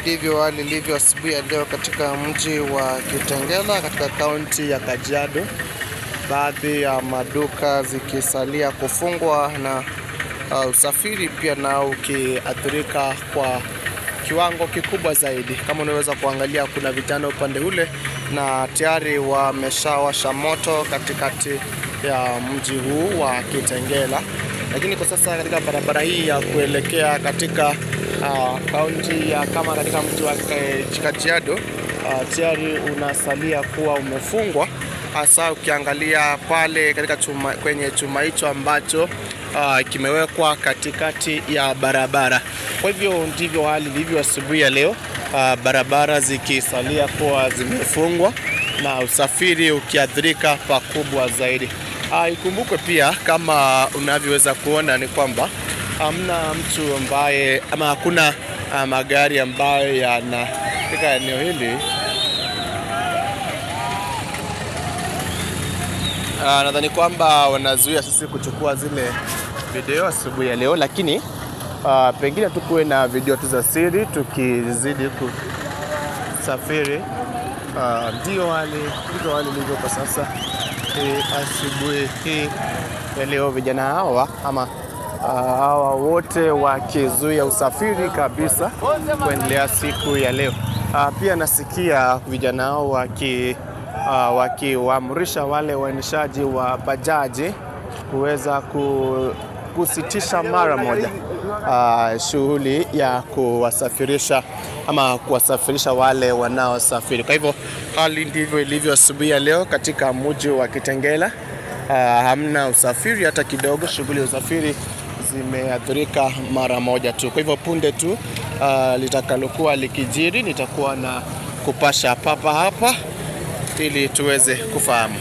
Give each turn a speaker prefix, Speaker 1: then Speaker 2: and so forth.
Speaker 1: Ndivyo hali ilivyo asubuhi ya leo katika mji wa Kitengela katika kaunti ya Kajiado. Baadhi ya maduka zikisalia kufungwa na usafiri pia nao ukiathirika kwa kiwango kikubwa zaidi. Kama unaweza kuangalia, kuna vijana upande ule na tayari wameshawasha moto katikati ya mji huu wa Kitengela. Lakini kwa sasa katika barabara hii ya kuelekea katika kaunti ya kama katika mji wa Kajiado tayari unasalia kuwa umefungwa, hasa ukiangalia pale katika kwenye chuma hicho ambacho kimewekwa katikati ya barabara. Kwa hivyo ndivyo hali ilivyo asubuhi ya leo, barabara zikisalia kuwa zimefungwa na usafiri ukiathirika pakubwa zaidi. Ikumbukwe pia, kama unavyoweza kuona, ni kwamba hamna mtu ambaye ama hakuna magari ambayo yanafika eneo hili. Nadhani kwamba wanazuia sisi kuchukua zile video asubuhi ya leo, lakini pengine tukuwe na video tu za siri tukizidi kusafiri. Ndio hali ilivyo kwa sasa asubuhi hii ya leo. Vijana hawa ama hawa wote wakizuia usafiri kabisa kuendelea siku ya leo. Pia nasikia vijana hao wakiwaamrisha wale waendeshaji wa bajaji kuweza kusitisha mara moja shughuli ya kuwasafirisha ama kuwasafirisha wale wanaosafiri. Kwa hivyo hali ndivyo ilivyo asubuhi ya leo katika mji wa Kitengela. Hamna usafiri hata kidogo, shughuli ya usafiri zimeathirika mara moja tu. Kwa hivyo punde tu litakalokuwa likijiri nitakuwa na kupasha papa hapa ili tuweze kufahamu.